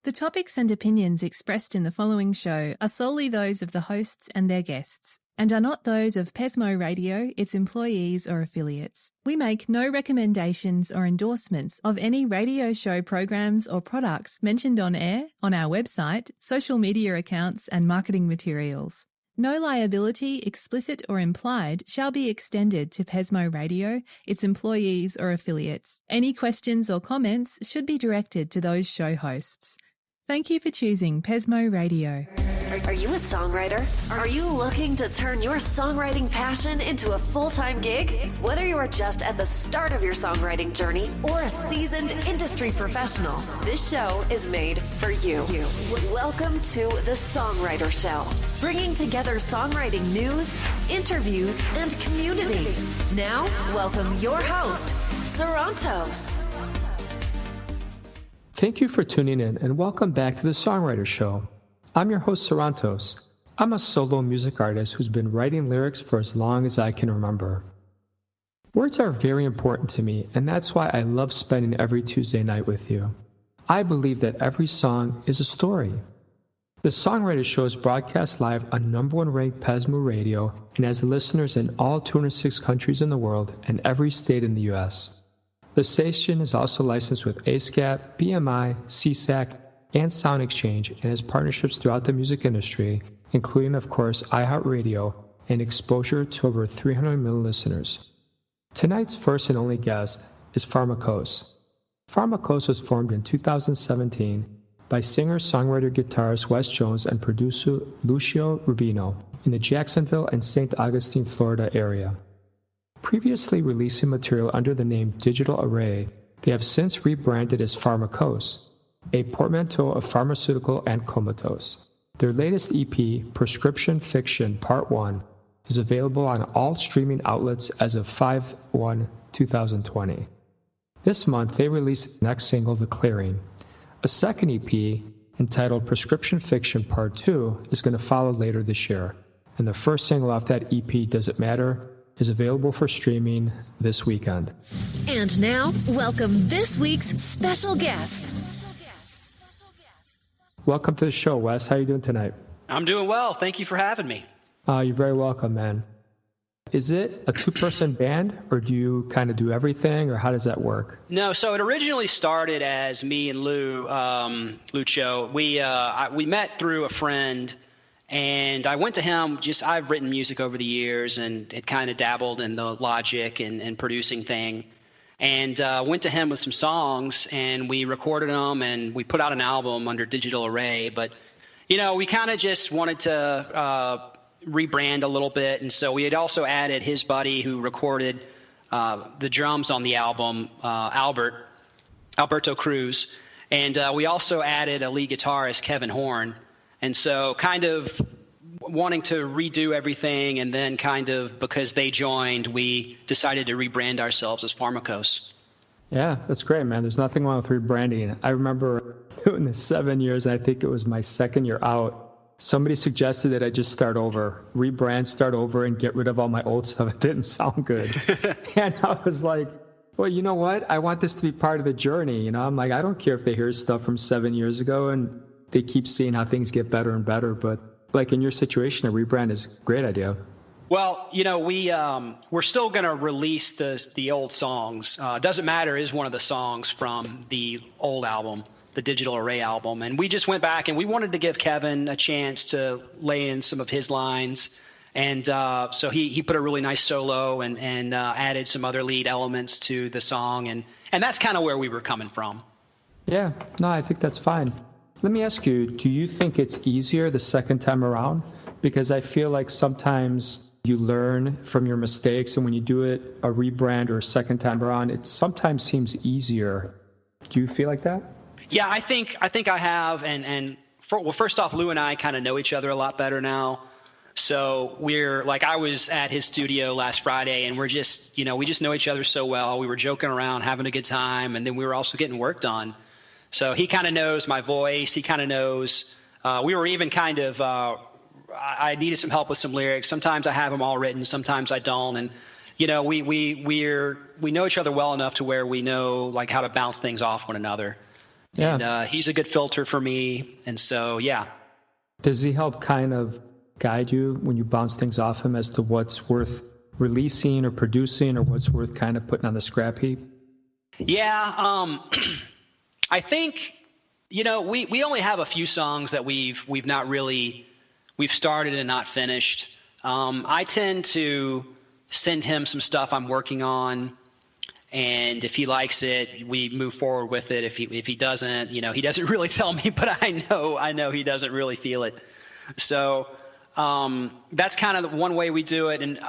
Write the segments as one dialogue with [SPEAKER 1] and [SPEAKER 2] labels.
[SPEAKER 1] The topics and opinions expressed in the following show are solely those of the hosts and their guests, and are not those of Pesmo Radio, its employees or affiliates. We make no recommendations or endorsements of any radio show programs or products mentioned on air, on our website, social media accounts, and marketing materials. No liability, explicit or implied, shall be extended to Pesmo Radio, its employees or affiliates. Any questions or comments should be directed to those show hosts. Thank you for choosing Pesmo Radio.
[SPEAKER 2] Are you a songwriter? Are you looking to turn your songwriting passion into a full-time gig? Whether you are just at the start of your songwriting journey or a seasoned industry professional, this show is made for you. Welcome to the Songwriter Show, bringing together songwriting news, interviews, and community. Now, welcome your host, Sarantos.
[SPEAKER 3] Thank you for tuning in and welcome back to the Songwriter Show. I'm your host, Sarantos. I'm a solo music artist who's been writing lyrics for as long as I can remember. Words are very important to me, and that's why I love spending every Tuesday night with you. I believe that every song is a story. The Songwriter Show is broadcast live on #1 ranked Pesmo Radio and has listeners in all 206 countries in the world and every state in the U.S. The station is also licensed with ASCAP, BMI, CSAC, and Sound Exchange, and has partnerships throughout the music industry, including, of course, iHeartRadio and exposure to over 300 million listeners. Tonight's first and only guest is PHARMACOSE. PHARMACOSE was formed in 2017 by singer, songwriter, guitarist Wes Jones and producer Lucio Rubino in the Jacksonville and St. Augustine, Florida area. Previously releasing material under the name Digital Array, they have since rebranded as PHARMACOSE, a portmanteau of pharmaceutical and comatose. Their latest EP, Prescription Fiction Part 1, is available on all streaming outlets as of 5/1/2020. This month, they released the next single, The Clearing. A second EP, entitled Prescription Fiction Part 2, is going to follow later this year. And the first single off that EP, Does It Matter?, is available for streaming this weekend.
[SPEAKER 2] And now, welcome this week's special guest.
[SPEAKER 3] Welcome to the show, Wes. How are you doing tonight?
[SPEAKER 4] I'm doing well. Thank you for having me.
[SPEAKER 3] You're very welcome, man. Is it a two-person band, or do you kind of do everything, or how does that work?
[SPEAKER 4] No, so it originally started as me and Lucio. We met through a friend, and I went to him. I've written music over the years and had kind of dabbled in the Logic and producing thing. And went to him with some songs, and we recorded them, and we put out an album under Digital Array. But, we kind of just wanted to rebrand a little bit. And so we had also added his buddy who recorded the drums on the album, Alberto Cruz. And we also added a lead guitarist, Kevin Horn. And so kind of wanting to redo everything, and then kind of because they joined, we decided to rebrand ourselves as PHARMACOSE.
[SPEAKER 3] Yeah, that's great, man. There's nothing wrong with rebranding. I remember doing this 7 years, and I think it was my second year out. Somebody suggested that I just start over, start over, and get rid of all my old stuff. It didn't sound good. And I was like, well, you know what? I want this to be part of the journey. I'm like, I don't care if they hear stuff from 7 years ago and they keep seeing how things get better and better. But like in your situation, a rebrand is a great idea.
[SPEAKER 4] Well, we're still going to release the old songs. Doesn't Matter is one of the songs from the old album, the Digital Array album. And we just went back and we wanted to give Kevin a chance to lay in some of his lines. And so he put a really nice solo and added some other lead elements to the song. And that's kind of where we were coming from.
[SPEAKER 3] Yeah, no, I think that's fine. Let me ask you, do you think it's easier the second time around? Because I feel like sometimes you learn from your mistakes, and when you do it a rebrand or a second time around, it sometimes seems easier. Do you feel like that?
[SPEAKER 4] Yeah, I think I have. First off, Lou and I kind of know each other a lot better now. So we're like, I was at his studio last Friday, and we're just, we just know each other so well. We were joking around, having a good time, and then we were also getting work done. So he kind of knows my voice. He kind of knows. We were even kind of. I needed some help with some lyrics. Sometimes I have them all written. Sometimes I don't. And we know each other well enough to where we know like how to bounce things off one another.
[SPEAKER 3] Yeah.
[SPEAKER 4] And he's a good filter for me. And so, yeah.
[SPEAKER 3] Does he help kind of guide you when you bounce things off him as to what's worth releasing or producing or what's worth kind of putting on the scrap heap?
[SPEAKER 4] Yeah. I think, we only have a few songs that we've started and not finished. I tend to send him some stuff I'm working on, and if he likes it, we move forward with it. If he doesn't, he doesn't really tell me, but I know he doesn't really feel it. So that's kind of one way we do it. And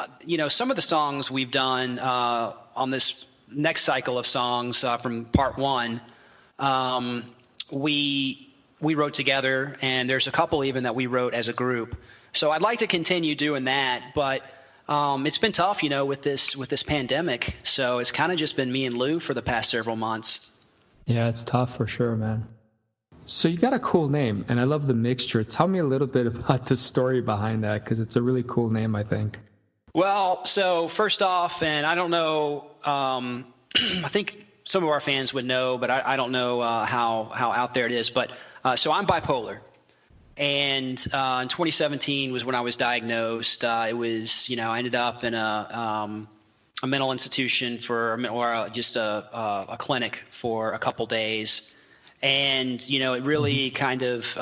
[SPEAKER 4] some of the songs we've done on this next cycle of songs from part one, we wrote together, and there's a couple even that we wrote as a group. So I'd like to continue doing that, but it's been tough, with this pandemic. So it's kind of just been me and Lou for the past several months.
[SPEAKER 3] Yeah, it's tough for sure, man. So you got a cool name, and I love the mixture. Tell me a little bit about the story behind that, because it's a really cool name, I think.
[SPEAKER 4] Well, so first off, and I don't know, I think some of our fans would know, but I don't know how out there it is. But so I'm bipolar. And in 2017 was when I was diagnosed. It was, I ended up in a mental institution just a clinic for a couple days. And, it really kind of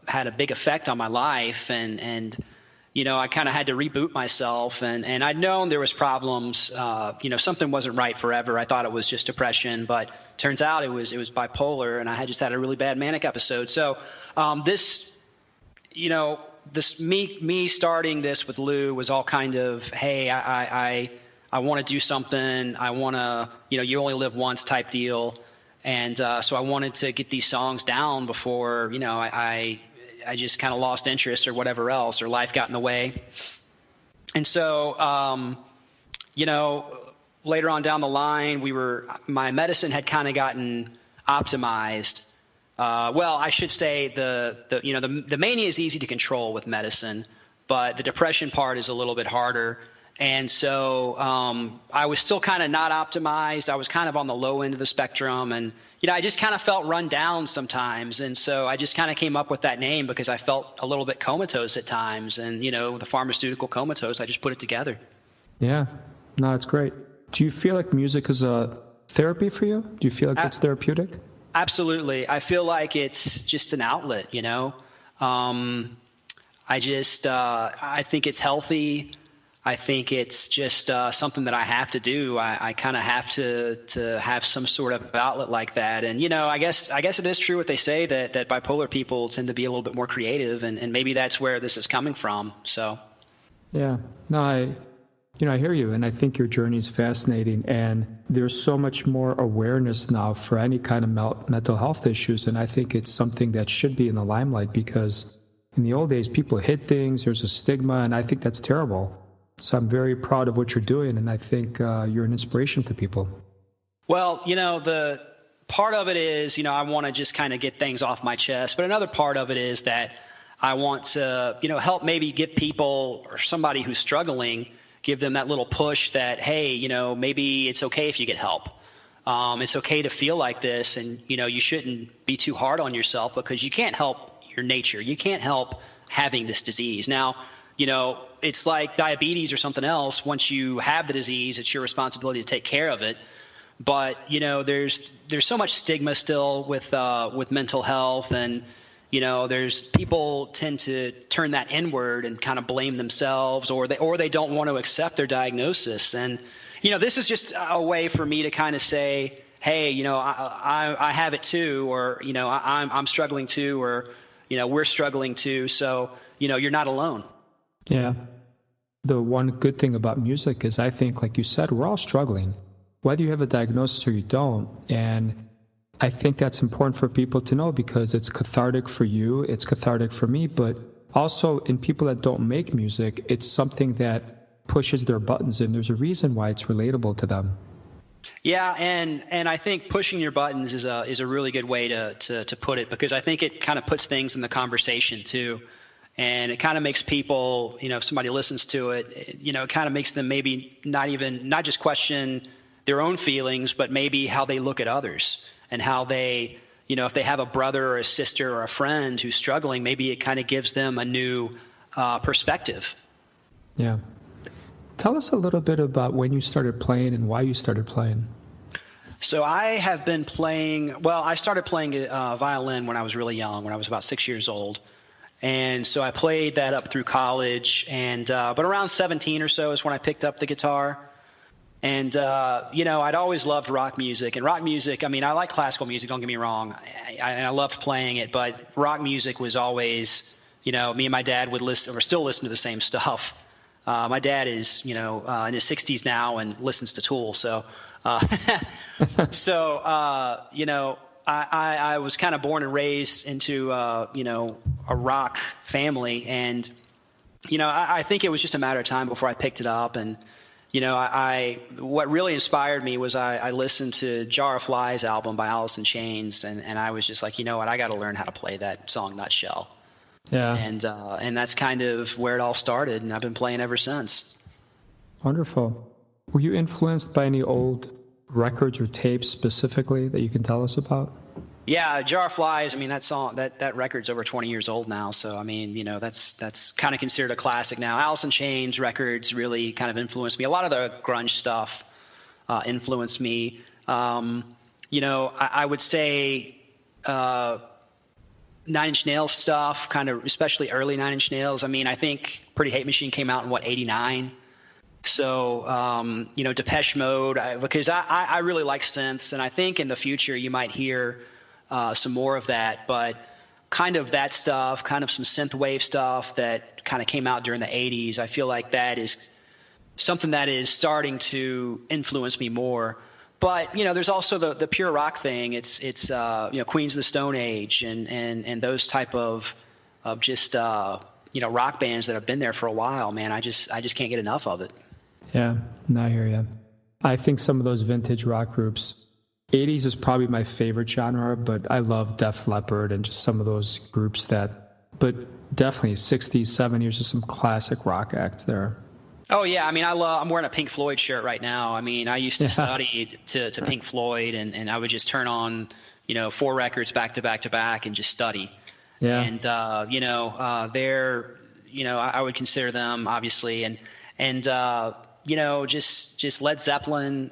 [SPEAKER 4] had a big effect on my life. And I kind of had to reboot myself. And I'd known there was problems. Something wasn't right forever. I thought it was just depression, but turns out it was bipolar. And I had just had a really bad manic episode. So me starting this with Lou was all kind of, hey, I want to do something. I want to, you only live once type deal. And so I wanted to get these songs down before, I just kind of lost interest or whatever else, or life got in the way. And so, later on down the line, my medicine had kind of gotten optimized. Well, I should say the mania is easy to control with medicine, but the depression part is a little bit harder. And so I was still kind of not optimized. I was kind of on the low end of the spectrum, and I just kind of felt run down sometimes. And so I just kind of came up with that name because I felt a little bit comatose at times, and the pharmaceutical comatose. I just put it together.
[SPEAKER 3] Yeah, no, it's great. Do you feel like music is a therapy for you? Do you feel like it's therapeutic?
[SPEAKER 4] Absolutely. I feel like it's just an outlet. I think it's healthy. I think it's just something that I have to do. I kind of have to have some sort of outlet like that. And, I guess it is true what they say that bipolar people tend to be a little bit more creative, and maybe that's where this is coming from. So. Yeah,
[SPEAKER 3] no, I hear you, and I think your journey is fascinating, and there's so much more awareness now for any kind of mental health issues, and I think it's something that should be in the limelight, because in the old days, people hid things, there's a stigma, and I think that's terrible. So I'm very proud of what you're doing, and I think you're an inspiration to people.
[SPEAKER 4] Well, the part of it is, I want to just kind of get things off my chest, but another part of it is that I want to, help maybe get people or somebody who's struggling, give them that little push that, hey, maybe it's okay if you get help. It's okay to feel like this, and, you shouldn't be too hard on yourself, because you can't help your nature. You can't help having this disease. Now, it's like diabetes or something else. Once you have the disease, it's your responsibility to take care of it. But, there's so much stigma still with mental health, and, there's people tend to turn that inward and kind of blame themselves, or they don't want to accept their diagnosis. And, this is just a way for me to kind of say, hey, I have it too, or, I'm struggling too, or, we're struggling too. So, you're not alone.
[SPEAKER 3] Yeah. The one good thing about music is, I think, like you said, we're all struggling, whether you have a diagnosis or you don't. And I think that's important for people to know, because it's cathartic for you, it's cathartic for me, but also in people that don't make music, it's something that pushes their buttons, and there's a reason why it's relatable to them.
[SPEAKER 4] Yeah, and I think pushing your buttons is a really good way to put it, because I think it kind of puts things in the conversation too. And it kind of makes people, if somebody listens to it, it kind of makes them maybe not just question their own feelings, but maybe how they look at others, and how they, if they have a brother or a sister or a friend who's struggling, maybe it kind of gives them a new perspective.
[SPEAKER 3] Yeah. Tell us a little bit about when you started playing and why you started playing.
[SPEAKER 4] So I have been playing, I started playing violin when I was really young, when I was about 6 years old. And so I played that up through college. And but around 17 or so is when I picked up the guitar. And, I'd always loved rock music. And rock music, I like classical music, don't get me wrong. I loved playing it. But rock music was always, me and my dad would listen, or still listen to the same stuff. My dad is, in his 60s now and listens to Tool. So, I was kind of born and raised into, a rock family. And, I think it was just a matter of time before I picked it up. And, what really inspired me was I listened to Jar of Flies album by Alice in Chains. And I was just like, I got to learn how to play that song Nutshell. Yeah. And that's kind of where it all started. And I've been playing ever since. Wonderful.
[SPEAKER 3] Were you influenced by any old records or tapes specifically that you can tell us about?
[SPEAKER 4] Yeah, Jar of Flies. That song, that record's over 20 years old now. So, that's kind of considered a classic now. Alice in Chains records really kind of influenced me. A lot of the grunge stuff influenced me. I would say 9 Inch Nails stuff, kind of, especially early 9 Inch Nails. I think Pretty Hate Machine came out in 89. So, Depeche Mode, because I really like synths, and I think in the future you might hear some more of that, but kind of that stuff, kind of some synthwave stuff that kind of came out during the 80s. I feel like that is something that is starting to influence me more. But, there's also the pure rock thing. It's Queens of the Stone Age and those type of just, rock bands that have been there for a while, man. I just can't get enough of it.
[SPEAKER 3] Yeah, no, I hear you. I think some of those vintage rock groups, 80s is probably my favorite genre, but I love Def Leppard and just some of those groups but definitely 60s, 70s, there's some classic rock acts there.
[SPEAKER 4] Oh yeah, I'm wearing a Pink Floyd shirt right now. I used to study to Pink Floyd, and I would just turn on, 4 records back to back to back and just study. Yeah. And they're, I would consider them obviously, and just Led Zeppelin.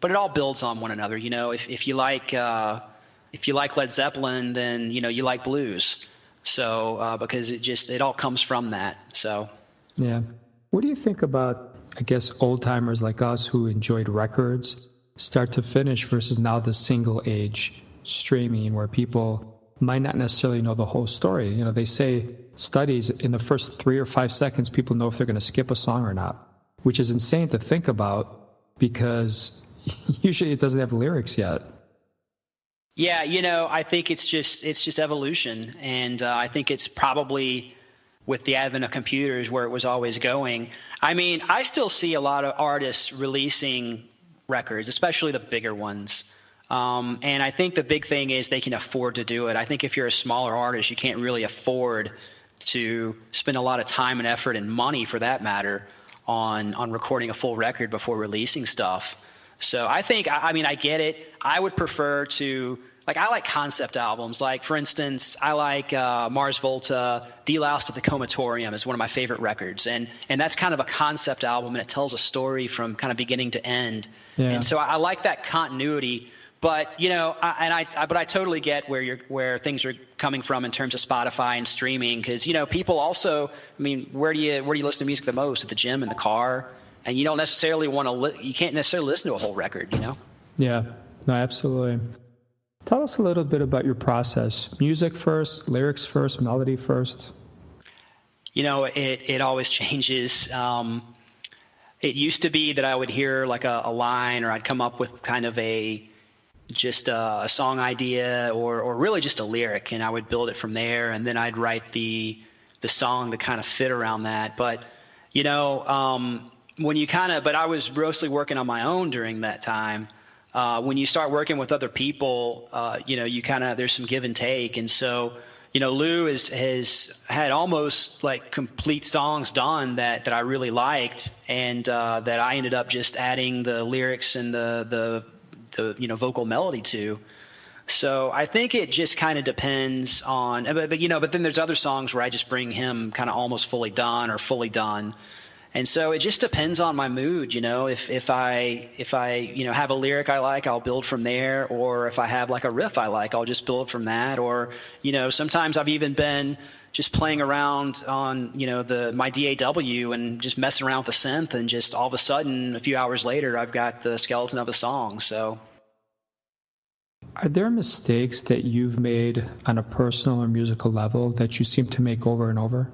[SPEAKER 4] But it all builds on one another. If you like Led Zeppelin, then you like blues. So because it all comes from that. So
[SPEAKER 3] yeah. What do you think about, I guess, old timers like us who enjoyed records start to finish versus now the single age streaming where people might not necessarily know the whole story? They say studies in the first 3 or 5 seconds, people know if they're going to skip a song or not, which is insane to think about because usually it doesn't have lyrics yet.
[SPEAKER 4] Yeah, I think it's just evolution. And I think it's probably with the advent of computers where it was always going. I still see a lot of artists releasing records, especially the bigger ones. And I think the big thing is they can afford to do it. I think if you're a smaller artist, you can't really afford to spend a lot of time and effort and money, for that matter, on recording a full record before releasing stuff. So I think, I get it. I would prefer to, I like concept albums. Like, for instance, I like Mars Volta, Deloused at the Comatorium is one of my favorite records. And that's kind of a concept album, and it tells a story from kind of beginning to end. Yeah. And so I like that continuity. But, I totally get where things are coming from in terms of Spotify and streaming. Because, people also, where do you listen to music the most? At the gym, in the car? And you don't necessarily you can't necessarily listen to a whole record,
[SPEAKER 3] Yeah, no, absolutely. Tell us a little bit about your process. Music first, lyrics first, melody first.
[SPEAKER 4] It always changes. It used to be that I would hear like a line, or I'd come up with kind of a song idea or really just a lyric, and I would build it from there, and then I'd write the song to kind of fit around that. But, but I was mostly working on my own during that time. When you start working with other people, there's some give and take. And so, Lou has had almost like complete songs done that I really liked, and that I ended up just adding the lyrics and the vocal melody to. So I think it just kind of depends on, but then there's other songs where I just bring him kind of almost fully done or fully done. And so it just depends on my mood, if I have a lyric I like, I'll build from there. Or if I have like a riff I like, I'll just build from that. Or, sometimes I've even been just playing around on, my DAW and just messing around with the synth, and just all of a sudden, a few hours later, I've got the skeleton of a song. So.
[SPEAKER 3] Are there mistakes that you've made on a personal or musical level that you seem to make over and over?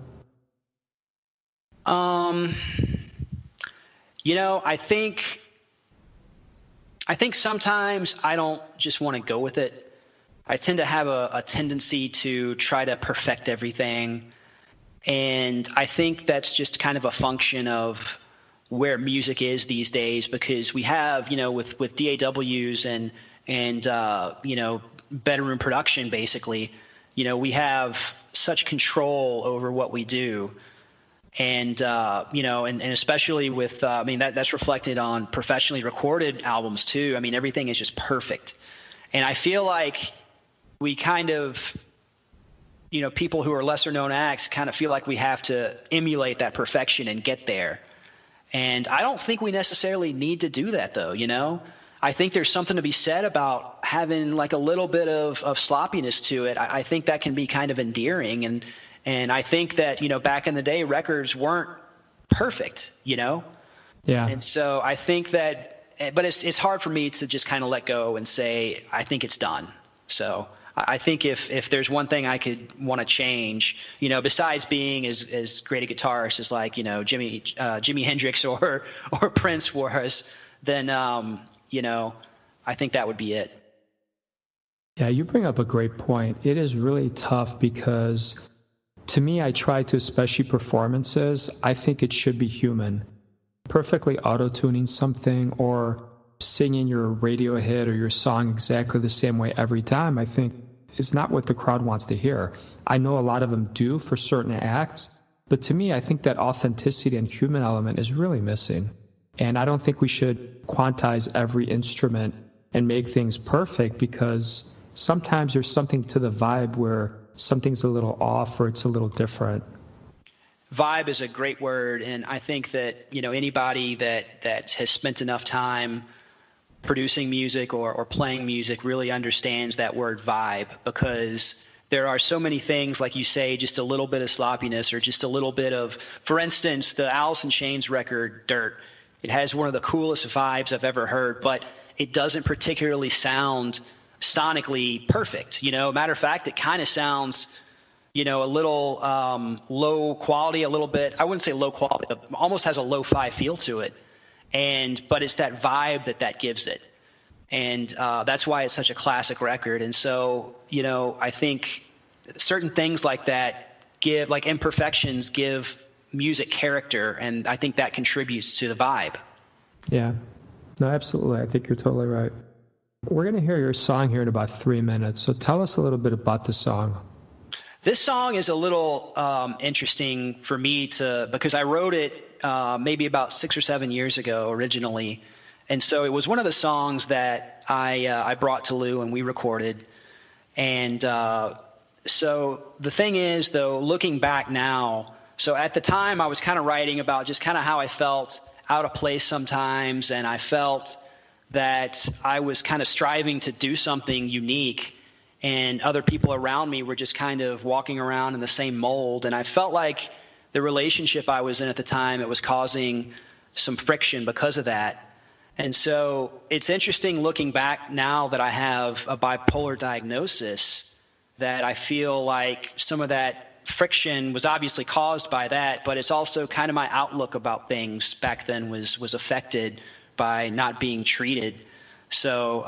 [SPEAKER 4] I think sometimes I don't just want to go with it. I tend to have a tendency to try to perfect everything. And I think that's just kind of a function of where music is these days, because we have, with DAWs and bedroom production, basically, we have such control over what we do. And, and especially with, that's reflected on professionally recorded albums too. I mean, everything is just perfect. And I feel like we kind of, people who are lesser known acts kind of feel like we have to emulate that perfection and get there. And I don't think we necessarily need to do that though, I think there's something to be said about having like a little bit of sloppiness to it. I think that can be kind of endearing. And I think that, back in the day, records weren't perfect, Yeah. And so I think that, but it's hard for me to just kind of let go and say, I think it's done. So I think if there's one thing I could want to change, besides being as great a guitarist as like, Jimi Hendrix or Prince was, then, I think that would be it.
[SPEAKER 3] Yeah, you bring up a great point. It is really tough because to me, I try to, especially performances, I think it should be human. Perfectly auto-tuning something or singing your radio hit or your song exactly the same way every time, I think is not what the crowd wants to hear. I know a lot of them do for certain acts, but to me, I think that authenticity and human element is really missing. And I don't think we should quantize every instrument and make things perfect, because sometimes there's something to the vibe where something's a little off or it's a little different.
[SPEAKER 4] Vibe is a great word. And I think that, anybody that has spent enough time producing music or playing music really understands that word vibe, because there are so many things, like you say, just a little bit of sloppiness or just a little bit of, for instance, the Alice in Chains record, Dirt. It has one of the coolest vibes I've ever heard, but it doesn't particularly sound sonically perfect. Matter of fact, it kind of sounds, a little low quality, a little bit. I wouldn't say low quality, but almost has a lo-fi feel to it. But it's that vibe that gives it. And that's why it's such a classic record. And so, I think certain things like that give, like imperfections, give music character, and I think that contributes to the vibe.
[SPEAKER 3] Yeah, no, absolutely. I think you're totally right. We're going to hear your song here in about 3 minutes, so tell us a little bit about the song.
[SPEAKER 4] This song is a little interesting for me because I wrote it maybe about 6 or 7 years ago originally, and so it was one of the songs that I brought to Lou and we recorded. And so the thing is, though, looking back now, so at the time I was kind of writing about just kind of how I felt out of place sometimes, and I felt that I was kind of striving to do something unique, and other people around me were just kind of walking around in the same mold. And I felt like the relationship I was in at the time, it was causing some friction because of that. And so it's interesting looking back now that I have a bipolar diagnosis, that I feel like some of that friction was obviously caused by that, but it's also kind of my outlook about things back then was affected by not being treated. So,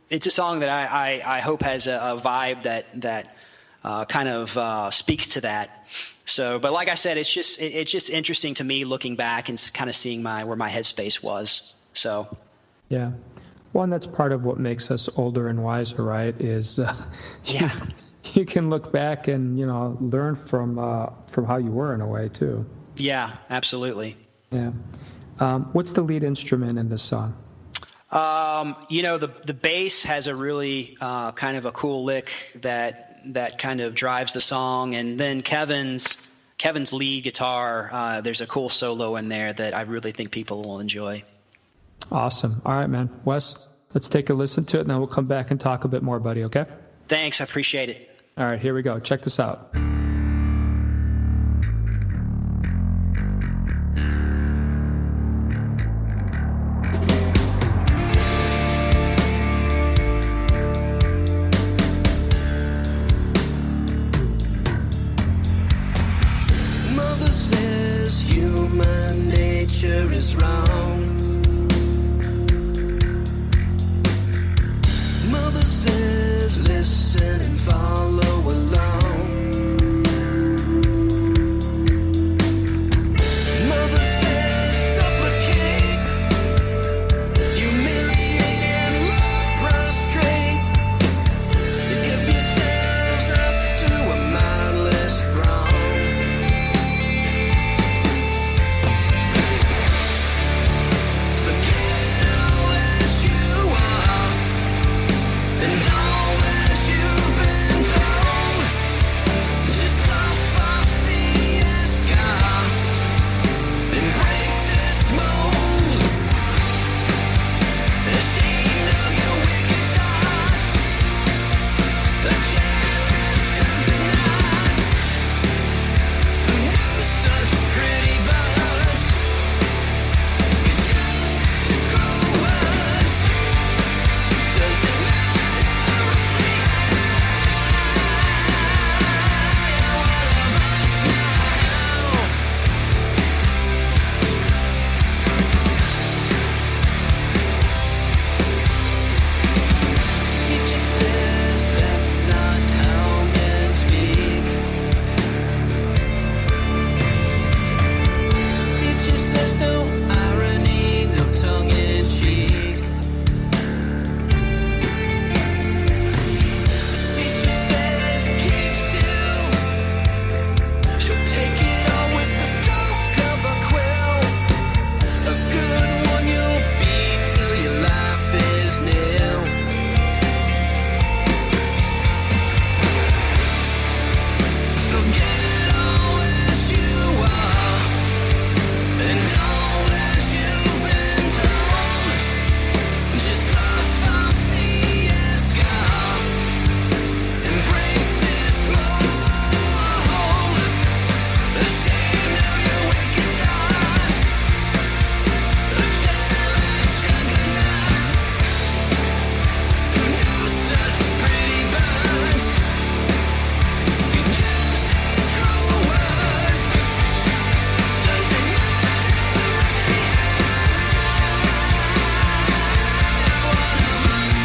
[SPEAKER 4] it's a song that I hope has a vibe that kind of speaks to that. So, but like I said, it's just interesting to me looking back and kind of seeing where my headspace was. So,
[SPEAKER 3] yeah. Well, and that's part of what makes us older and wiser, right? Is you can look back and learn from how you were in a way too.
[SPEAKER 4] Yeah, absolutely.
[SPEAKER 3] Yeah. What's the lead instrument in this song?
[SPEAKER 4] The bass has a really kind of a cool lick that kind of drives the song, and then Kevin's lead guitar, there's a cool solo in there that I really think people will enjoy.
[SPEAKER 3] Awesome. All right, man. Wes, let's take a listen to it, and then we'll come back and talk a bit more, buddy, okay?
[SPEAKER 4] Thanks. I appreciate it.
[SPEAKER 3] All right, here we go. Check this out.
[SPEAKER 5] Mother says human nature is wrong. Mother says listen and follow along. Mother says supplicate, humiliate and love prostrate. Give yourselves up to a mindless throng. Forget all as you are and all as you've been told. Just laugh off the sky and break this mold. Ashamed of your wicked thoughts, a jealous juggernaut who knew such pretty birds could use these cruel words. Does it matter really how all of us now? Teacher says that's not how men speak. Teacher says no irony, no tongue in cheek. Teacher says keep still. She'll take it all with the stroke of a quill. A good one you'll be till your life is nil. Forget all as you are and all as you've been told. Just laugh off the sky and break this mold. Ashamed of your wicked thoughts, a jealous juggernaut who knew such pretty birds could use these cruel words. Does it matter really how one of us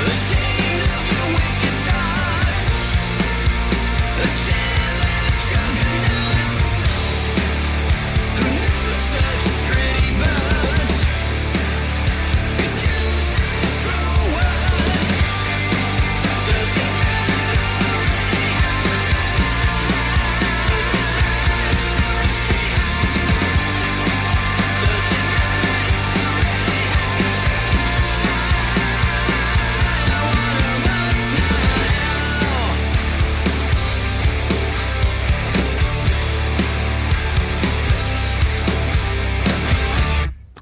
[SPEAKER 5] ashamed of your wicked thoughts, a jealous juggernaut who knew such pretty birds could use these cruel words. Does it matter really Does it matter Does it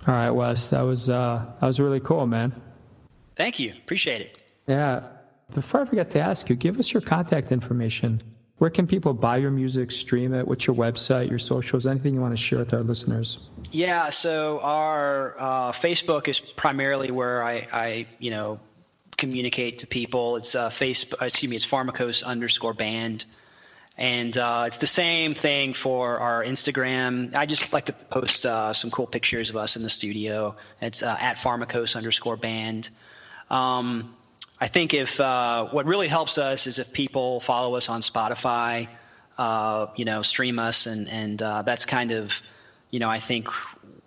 [SPEAKER 3] All right, Wes, that was really cool, man.
[SPEAKER 4] Thank you. Appreciate it.
[SPEAKER 3] Yeah. Before I forget to ask you, give us your contact information. Where can people buy your music, stream it? What's your website, your socials, anything you want to share with our listeners?
[SPEAKER 4] Yeah, so our Facebook is primarily where I communicate to people. It's it's PHARMACOSE _band. And it's the same thing for our Instagram. I just like to post some cool pictures of us in the studio. It's at PHARMACOSE_band. I think if what really helps us is if people follow us on Spotify, stream us, and that's kind of, I think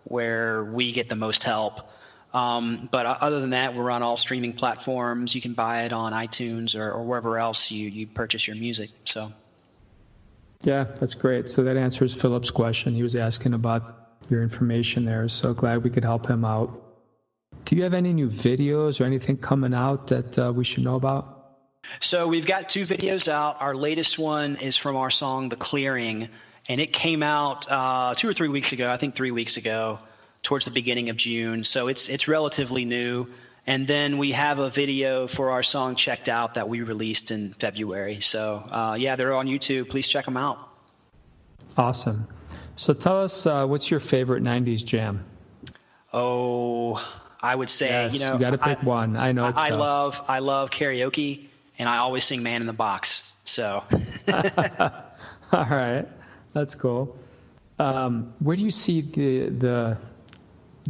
[SPEAKER 4] where we get the most help. But other than that, we're on all streaming platforms. You can buy it on iTunes or wherever else you purchase your music. So.
[SPEAKER 3] Yeah, that's great. So that answers Philip's question. He was asking about your information there. So glad we could help him out. Do you have any new videos or anything coming out that we should know about?
[SPEAKER 4] So we've got 2 videos out. Our latest one is from our song, The Clearing, and it came out 2 or 3 weeks ago, I think 3 weeks ago, towards the beginning of June. So it's relatively new. And then we have a video for our song Checked Out that we released in February. So, they're on YouTube. Please check them out.
[SPEAKER 3] Awesome. So tell us, what's your favorite 90s jam?
[SPEAKER 4] Oh, I would say,
[SPEAKER 3] yes, you got to pick one. I know it's tough.
[SPEAKER 4] I love karaoke, and I always sing Man in the Box. So.
[SPEAKER 3] All right. That's cool. Where do you see the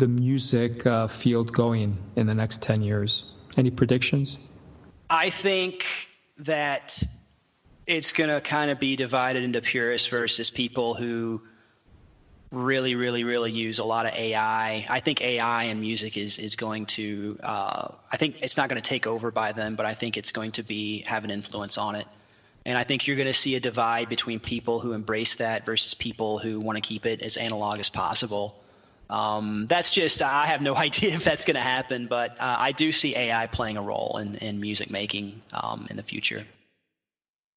[SPEAKER 3] music field going in the next 10 years? Any predictions?
[SPEAKER 4] I think that it's going to kind of be divided into purists versus people who really, really, really use a lot of AI. I think AI in music is going to I think it's not going to take over by then, but I think it's going to have an influence on it. And I think you're going to see a divide between people who embrace that versus people who want to keep it as analog as possible. That's just, I have no idea if that's going to happen, but I do see AI playing a role in music making in the future.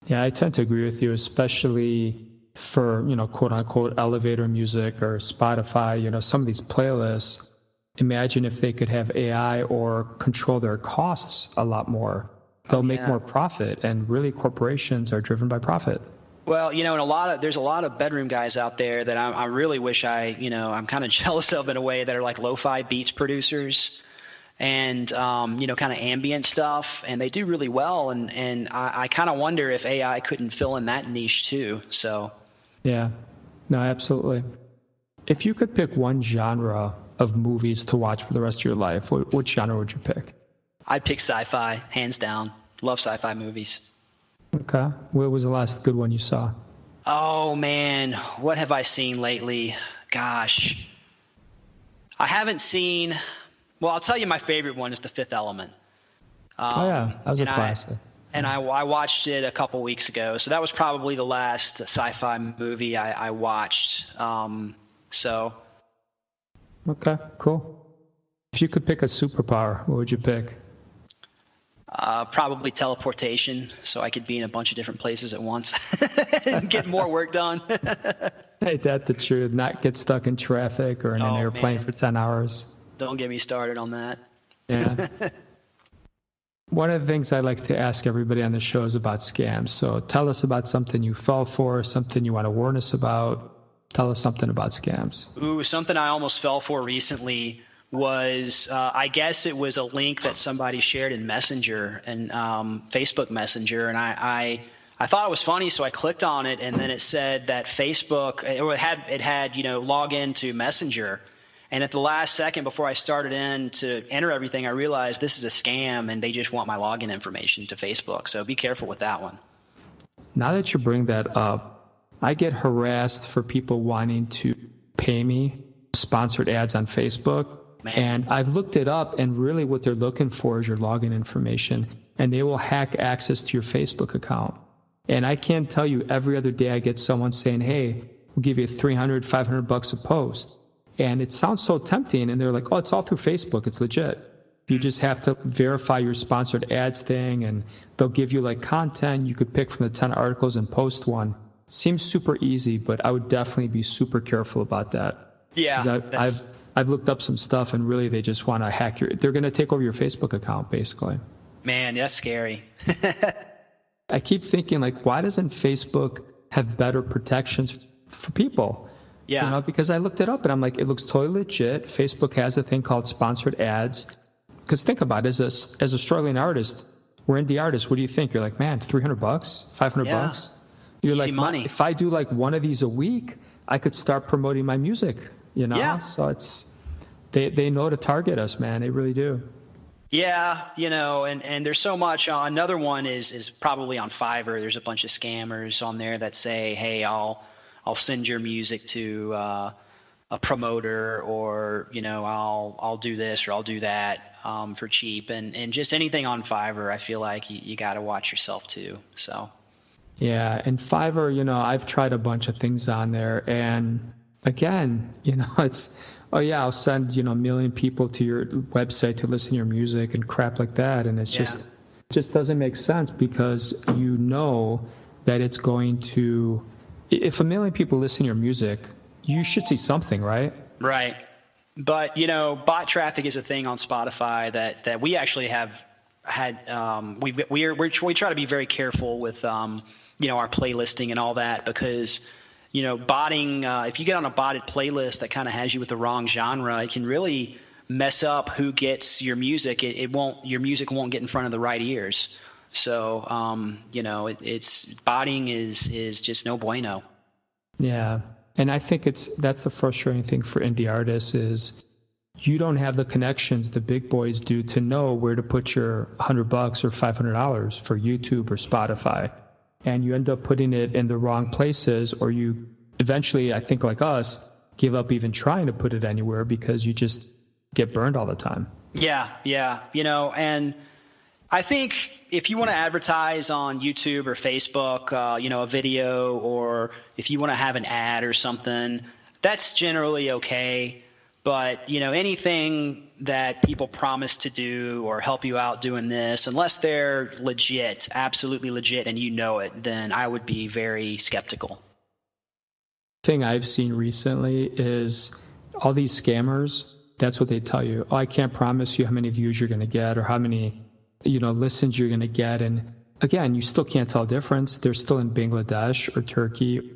[SPEAKER 3] Yeah, I tend to agree with you, especially for, quote unquote elevator music or Spotify, some of these playlists. Imagine if they could have AI or control their costs a lot more. They'll make more profit, and really corporations are driven by profit.
[SPEAKER 4] Well, there's a lot of bedroom guys out there that I really wish I'm kind of jealous of in a way, that are like lo-fi beats producers and, kind of ambient stuff, and they do really well. And I kind of wonder if AI couldn't fill in that niche too. So.
[SPEAKER 3] Yeah, no, absolutely. If you could pick one genre of movies to watch for the rest of your life, what genre would you pick?
[SPEAKER 4] I'd pick sci-fi, hands down. Love sci-fi movies.
[SPEAKER 3] Okay. What was the last good one you saw?
[SPEAKER 4] Oh, man. What have I seen lately? Gosh. I haven't seen – well, I'll tell you my favorite one is The Fifth Element.
[SPEAKER 3] That was a classic.
[SPEAKER 4] I watched it a couple weeks ago. So that was probably the last sci-fi movie I watched.
[SPEAKER 3] Okay, cool. If you could pick a superpower, what would you pick?
[SPEAKER 4] Probably teleportation, so I could be in a bunch of different places at once and get more work done.
[SPEAKER 3] Ain't that the truth? Not get stuck in traffic or in an airplane for 10 hours.
[SPEAKER 4] Don't get me started on that.
[SPEAKER 3] Yeah. One of the things I like to ask everybody on the show is about scams. So tell us about something you fell for, something you want to warn us about. Tell us something about scams. Ooh,
[SPEAKER 4] something I almost fell for recently was I guess it was a link that somebody shared in Messenger and Facebook Messenger, and I thought it was funny, so I clicked on it, and then it said that Facebook it had log in to Messenger, and at the last second before I started in to enter everything, I realized this is a scam and they just want my login information to Facebook. So be careful with that one.
[SPEAKER 3] Now that you bring that up, I get harassed for people wanting to pay me sponsored ads on Facebook.
[SPEAKER 4] Man.
[SPEAKER 3] And I've looked it up, and really what they're looking for is your login information, and they will hack access to your Facebook account. And I can't tell you, every other day I get someone saying, hey, we'll give you $300, $500 a post. And it sounds so tempting, and they're like, oh, it's all through Facebook. It's legit. You just have to verify your sponsored ads thing, and they'll give you like content. You could pick from the 10 articles and post one. Seems super easy, but I would definitely be super careful about that.
[SPEAKER 4] Yeah.
[SPEAKER 3] I've looked up some stuff, and really they just want to hack they're going to take over your Facebook account, basically.
[SPEAKER 4] Man, that's scary.
[SPEAKER 3] I keep thinking, like, why doesn't Facebook have better protections for people?
[SPEAKER 4] Yeah.
[SPEAKER 3] Because I looked it up, and I'm like, it looks totally legit. Facebook has a thing called sponsored ads. Because think about it, as a struggling artist, we're indie artists, what do you think? You're like, man, $300, $500? You're
[SPEAKER 4] Easy
[SPEAKER 3] like,
[SPEAKER 4] money.
[SPEAKER 3] if I do like one of these a week, I could start promoting my music, you know?
[SPEAKER 4] Yeah.
[SPEAKER 3] So they know to target us, man. They really do.
[SPEAKER 4] Yeah, and there's so much. Another one is probably on Fiverr. There's a bunch of scammers on there that say, hey, I'll send your music to a promoter, or I'll do this or I'll do that for cheap, and just anything on Fiverr. I feel like you got to watch yourself too. So
[SPEAKER 3] yeah, and Fiverr, I've tried a bunch of things on there, and again, it's, oh yeah, I'll send a million people to your website to listen to your music and crap like that, and it's just doesn't make sense, because that it's going to, if a million people listen to your music, you should see something, right?
[SPEAKER 4] Right. But, bot traffic is a thing on Spotify that we actually have had. We try to be very careful with, our playlisting and all that, because, botting, if you get on a botted playlist that kind of has you with the wrong genre, it can really mess up who gets your music. Your music won't get in front of the right ears. So, it's botting is just no bueno.
[SPEAKER 3] Yeah. And I think that's the frustrating thing for indie artists is you don't have the connections the big boys do to know where to put your $100 or $500 for YouTube or Spotify. And you end up putting it in the wrong places, or you eventually, I think like us, give up even trying to put it anywhere because you just get burned all the time.
[SPEAKER 4] Yeah. And I think if you want to advertise on YouTube or Facebook, a video, or if you want to have an ad or something, that's generally okay. But, anything that people promise to do or help you out doing this, unless they're legit, absolutely legit, and it, then I would be very skeptical.
[SPEAKER 3] Thing I've seen recently is all these scammers, that's what they tell you. Oh, I can't promise you how many views you're going to get or how many listens you're going to get. And again, you still can't tell difference. They're still in Bangladesh or Turkey. And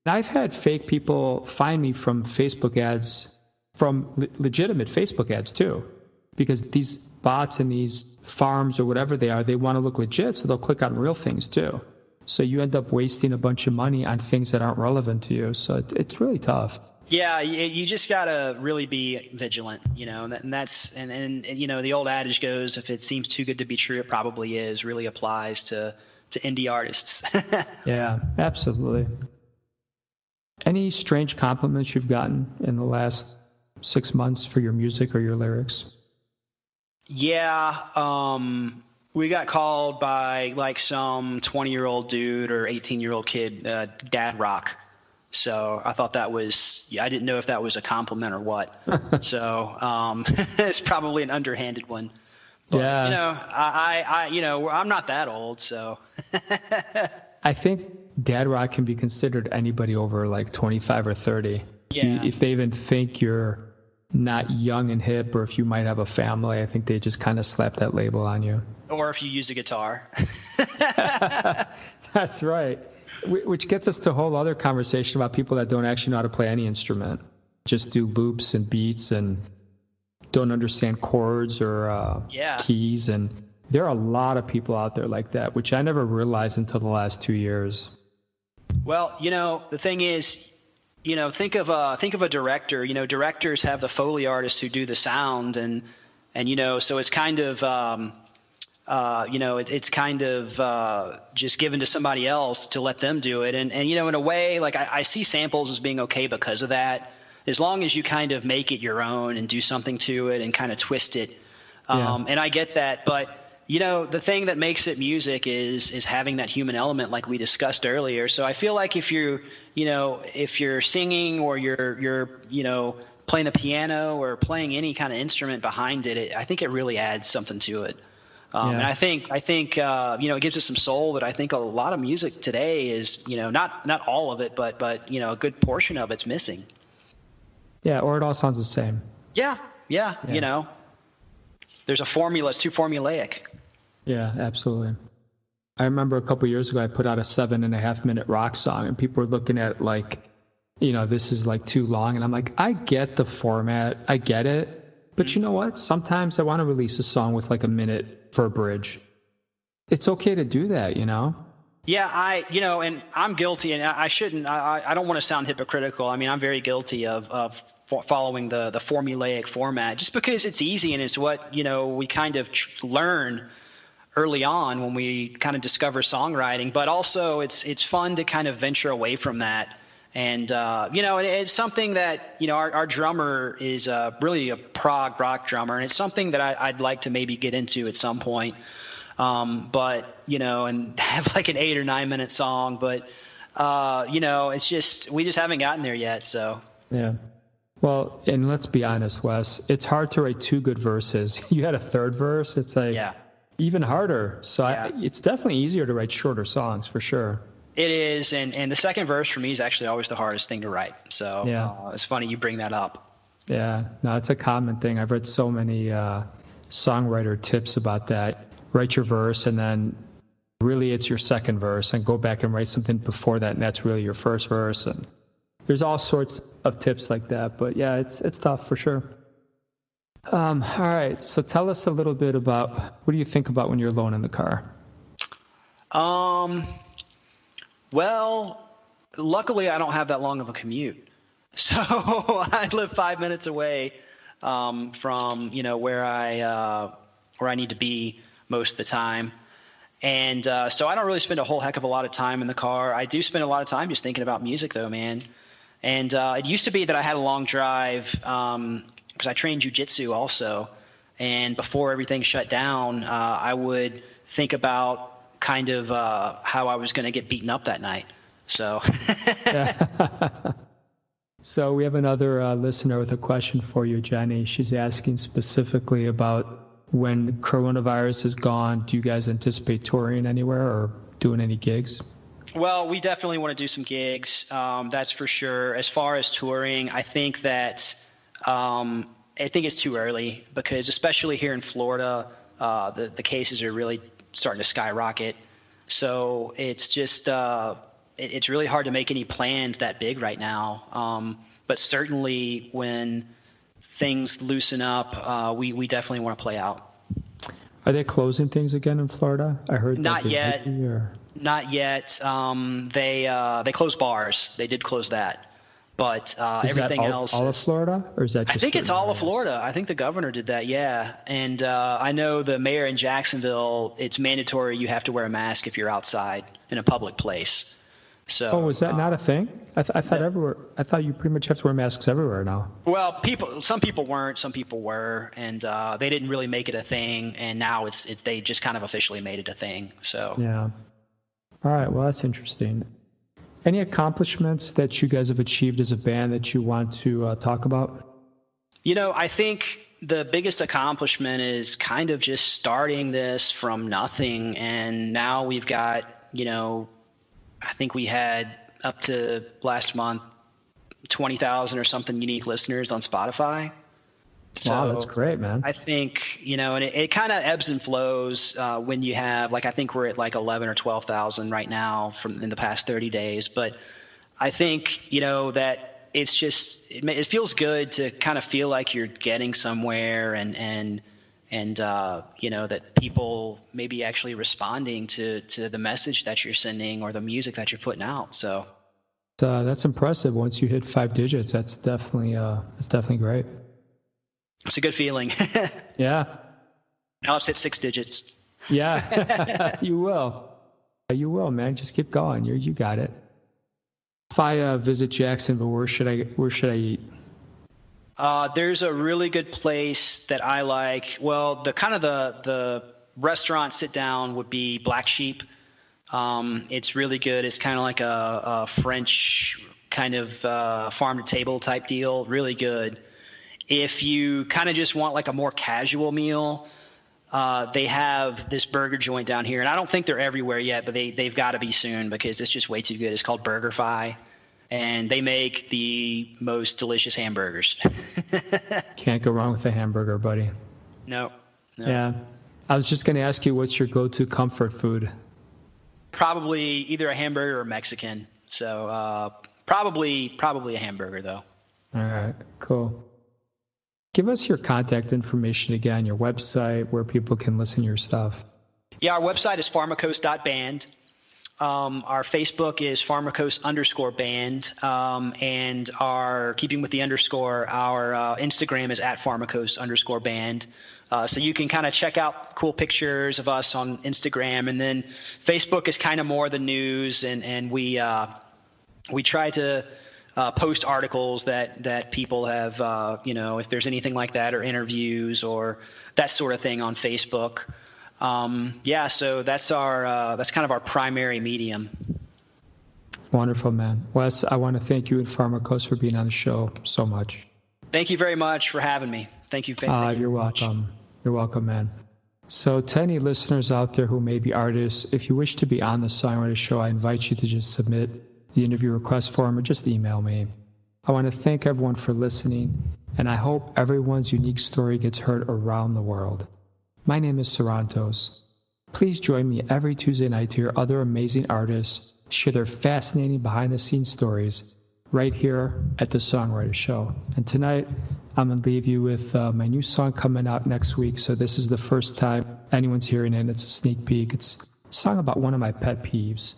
[SPEAKER 3] I've had fake people find me from Facebook ads, from legitimate Facebook ads too, because these bots and these farms or whatever they are, they want to look legit, so they'll click on real things too. So you end up wasting a bunch of money on things that aren't relevant to you. So it's really tough.
[SPEAKER 4] Yeah, you just gotta really be vigilant, and that's the old adage goes, if it seems too good to be true, it probably is. Really applies to indie artists.
[SPEAKER 3] Yeah, absolutely. Any strange compliments you've gotten in the last 6 months for your music or your lyrics?
[SPEAKER 4] Yeah, we got called by like some 20-year-old dude or 18-year-old kid, dad rock. So I thought I didn't know if that was a compliment or what. So it's probably an underhanded one. But,
[SPEAKER 3] yeah.
[SPEAKER 4] I'm not that old, so.
[SPEAKER 3] I think dad rock can be considered anybody over like 25 or 30.
[SPEAKER 4] Yeah.
[SPEAKER 3] If they even think you're not young and hip, or if you might have a family, I think they just kind of slap that label on you.
[SPEAKER 4] Or if you use a guitar.
[SPEAKER 3] That's right. Which gets us to a whole other conversation about people that don't actually know how to play any instrument. Just do loops and beats and don't understand chords or keys. And there are a lot of people out there like that, which I never realized until the last 2 years.
[SPEAKER 4] Well, the thing is, think of a director. Directors have the Foley artists who do the sound, and so it's kind of it's kind of just given to somebody else to let them do it. And in a way, like I see samples as being okay because of that, as long as you kind of make it your own and do something to it and kind of twist it. And I get that, but the thing that makes it music is having that human element, like we discussed earlier. So I feel like if you're singing or you're playing the piano or playing any kind of instrument behind it, I think it really adds something to it. And I think it gives us some soul that I think a lot of music today is, not all of it, but a good portion of it's missing.
[SPEAKER 3] Yeah, or it all sounds the same.
[SPEAKER 4] Yeah. There's a formula. It's too formulaic.
[SPEAKER 3] Yeah, absolutely. I remember a couple of years ago, I put out a 7.5-minute rock song, and people were looking at it like, this is like too long. And I'm like, I get the format. I get it. But you know what? Sometimes I want to release a song with like a minute for a bridge. It's okay to do that,
[SPEAKER 4] Yeah, and I'm guilty, and I shouldn't. I don't want to sound hypocritical. I mean, I'm very guilty of following the formulaic format, just because it's easy and it's what we kind of learn early on when we kind of discover songwriting. But also, it's fun to kind of venture away from that, and it's something that our drummer is really a prog rock drummer, and it's something that I'd like to maybe get into at some point. But and have like an 8 or 9 minute song, but it's just we just haven't gotten there yet. So
[SPEAKER 3] yeah. Well, and let's be honest, Wes, it's hard to write 2 good verses. You had a third verse, it's like even harder. So it's definitely easier to write shorter songs for sure.
[SPEAKER 4] It is, and the second verse for me is actually always the hardest thing to write. So it's funny you bring that up. Yeah,
[SPEAKER 3] no, it's a common thing. I've read so many songwriter tips about that. Write your verse, and then really it's your second verse, and go back and write something before that, and that's really your first verse. And there's all sorts of tips like that, but yeah, it's tough for sure. All right, so tell us a little bit about what do you think about when you're alone in the car?
[SPEAKER 4] Well, luckily I don't have that long of a commute, so I live 5 minutes away from where I need to be most of the time. And so I don't really spend a whole heck of a lot of time in the car. I do spend a lot of time just thinking about music though, man. And it used to be that I had a long drive because I trained jiu-jitsu also. And before everything shut down, I would think about kind of how I was going to get beaten up that night. So
[SPEAKER 3] So we have another listener with a question for you, Jenny. She's asking specifically about when coronavirus is gone, do you guys anticipate touring anywhere or doing any gigs?
[SPEAKER 4] Well, we definitely want to do some gigs. That's for sure. As far as touring, I think that it's too early because especially here in Florida, the cases are really starting to skyrocket. So it's just it's really hard to make any plans that big right now. But certainly when things loosen up, we definitely want to play out.
[SPEAKER 3] Are they closing things again in Florida? I heard
[SPEAKER 4] not yet. Not yet. They closed bars. They did close that, but everything else.
[SPEAKER 3] All of Florida, or is that? Just
[SPEAKER 4] I think it's all of Florida. I think the governor did that. Yeah, and I know the mayor in Jacksonville. It's mandatory. You have to wear a mask if you're outside in a public place. So,
[SPEAKER 3] is that not a thing? I thought everywhere. I thought you pretty much have to wear masks everywhere now.
[SPEAKER 4] Well, some people weren't, some people were, and they didn't really make it a thing. And now they just kind of officially made it a thing. So
[SPEAKER 3] yeah. All right. Well, that's interesting. Any accomplishments that you guys have achieved as a band that you want to talk about?
[SPEAKER 4] I think the biggest accomplishment is kind of just starting this from nothing, and now we've got I think we had up to last month 20,000 or something unique listeners on Spotify. So
[SPEAKER 3] wow, that's great, man.
[SPEAKER 4] I think, and it kind of ebbs and flows when you have, I think we're at 11 or 12,000 right now in the past 30 days. But I think, that it's just, it feels good to kind of feel like you're getting somewhere and that people may be actually responding to the message that you're sending or the music that you're putting out. So
[SPEAKER 3] that's impressive. Once you hit 5 digits, that's definitely great.
[SPEAKER 4] It's a good feeling.
[SPEAKER 3] Yeah.
[SPEAKER 4] Now let's hit 6 digits.
[SPEAKER 3] Yeah, you will. You will, man. Just keep going. You got it. If I visit Jacksonville, where should I eat?
[SPEAKER 4] There's a really good place that I like. Well, the restaurant sit down would be Black Sheep. It's really good. It's kind of like a French kind of farm to table type deal. Really good. If you kind of just want a more casual meal, they have this burger joint down here, and I don't think they're everywhere yet, but they've got to be soon because it's just way too good. It's called BurgerFi. And they make the most delicious hamburgers.
[SPEAKER 3] Can't go wrong with a hamburger, buddy.
[SPEAKER 4] No.
[SPEAKER 3] Yeah. I was just going to ask you, what's your go-to comfort food?
[SPEAKER 4] Probably either a hamburger or Mexican. So probably a hamburger, though.
[SPEAKER 3] All right. Cool. Give us your contact information again, your website, where people can listen to your stuff.
[SPEAKER 4] Yeah, our website is pharmacose.band. Our Facebook is PHARMACOSE_band, and our keeping with the underscore, our Instagram is @PHARMACOSE_band. So you can kind of check out cool pictures of us on Instagram, and then Facebook is kind of more the news, and we try to post articles that people have, if there's anything like that, or interviews or that sort of thing on Facebook. So that's kind of our primary medium.
[SPEAKER 3] Wonderful, man. Wes, I want to thank you and PHARMACOSE for being on the show so much.
[SPEAKER 4] Thank you very much for having me. Thank you.
[SPEAKER 3] You're welcome. You're welcome, man. So to any listeners out there who may be artists, if you wish to be on the Songwriter Show, I invite you to just submit the interview request form or just email me. I want to thank everyone for listening, and I hope everyone's unique story gets heard around the world. My name is Sarantos. Please join me every Tuesday night to hear other amazing artists share their fascinating behind-the-scenes stories right here at the Songwriter Show. And tonight, I'm going to leave you with my new song coming out next week. So this is the first time anyone's hearing it. It's a sneak peek. It's a song about one of my pet peeves.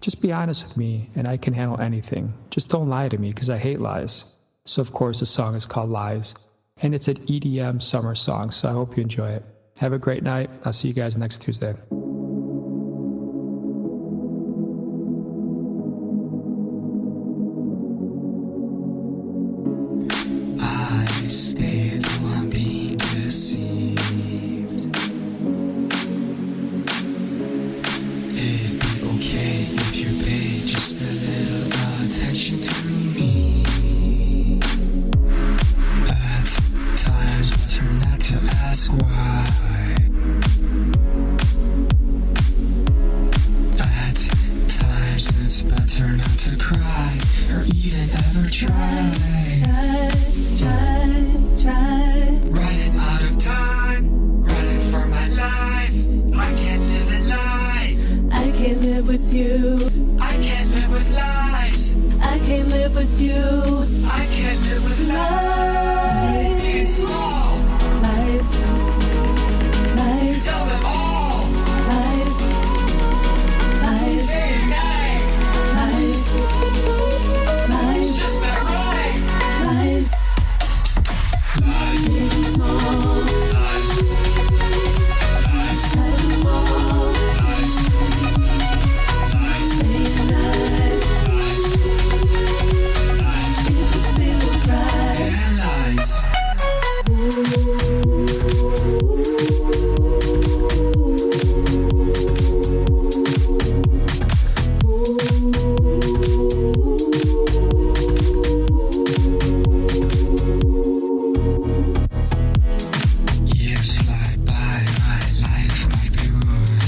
[SPEAKER 3] Just be honest with me, and I can handle anything. Just don't lie to me, because I hate lies. So, of course, the song is called Lies. And it's an EDM summer song, so I hope you enjoy it. Have a great night. I'll see you guys next Tuesday.
[SPEAKER 5] I stay though I'm being deceived. It'd be okay if you paid just a little attention to me. At times, I turn not to ask why. At times, it's better not to cry or even ever try. Running out of time, running for my life. I can't live a lie.
[SPEAKER 6] I can't live with you.
[SPEAKER 5] I can't live with lies.
[SPEAKER 6] I can't live with you.
[SPEAKER 5] I can't live with lies. Big and small,
[SPEAKER 6] Lies. Lies.
[SPEAKER 5] tell them all.
[SPEAKER 6] Lies. Lies.
[SPEAKER 5] Day and night,
[SPEAKER 6] Lies. Lies.
[SPEAKER 5] just not right.
[SPEAKER 6] Lies.
[SPEAKER 5] Lies,
[SPEAKER 6] Big and small.
[SPEAKER 5] lies, lies,
[SPEAKER 6] Tell them all.
[SPEAKER 5] lies, lies,
[SPEAKER 6] Day and night.
[SPEAKER 5] lies,
[SPEAKER 6] It just feels right.
[SPEAKER 5] and lies. Years fly by, my life might be ruined.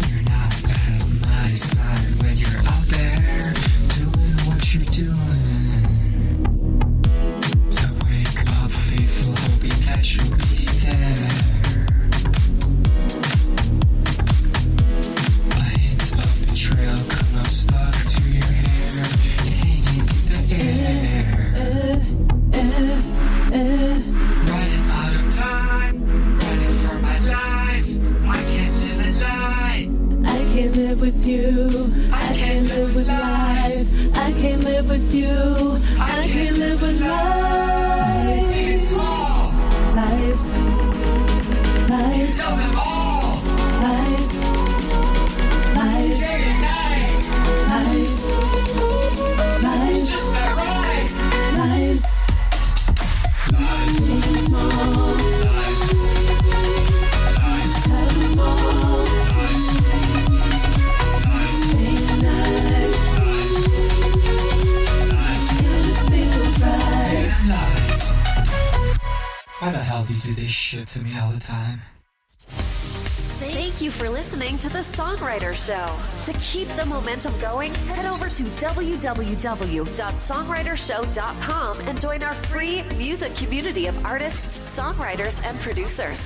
[SPEAKER 5] You're not at my side when you're out there doing what you're doing. I wake up faithful, hoping that you'll be there. A hint of betrayal could have stuck to your hair, hanging in the air. Running out of time, running for my life. I can't live a lie.
[SPEAKER 6] I can't live with you. I can't live with lies. I can't live with you. I can't live with lies.
[SPEAKER 5] Big and small,
[SPEAKER 6] Lies. Lies.
[SPEAKER 5] tell them all.
[SPEAKER 6] Lies. Lies.
[SPEAKER 5] Day and night,
[SPEAKER 6] Lies. Lies.
[SPEAKER 5] just not right.
[SPEAKER 6] Lies.
[SPEAKER 5] Lies,
[SPEAKER 6] Big and small.
[SPEAKER 5] lies, lies,
[SPEAKER 6] Tell them all.
[SPEAKER 5] lies, lies,
[SPEAKER 6] Day and night.
[SPEAKER 5] lies, lies,
[SPEAKER 6] It just feels right.
[SPEAKER 5] and lies. Why the hell do you do this shit to me all the time?
[SPEAKER 2] Thank you for listening to The Songwriter Show. To keep the momentum going, head over to www.songwritershow.com and join our free music community of artists, songwriters, and producers.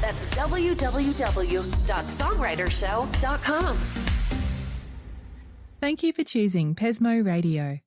[SPEAKER 2] That's www.songwritershow.com.
[SPEAKER 1] Thank you for choosing Pesmo Radio.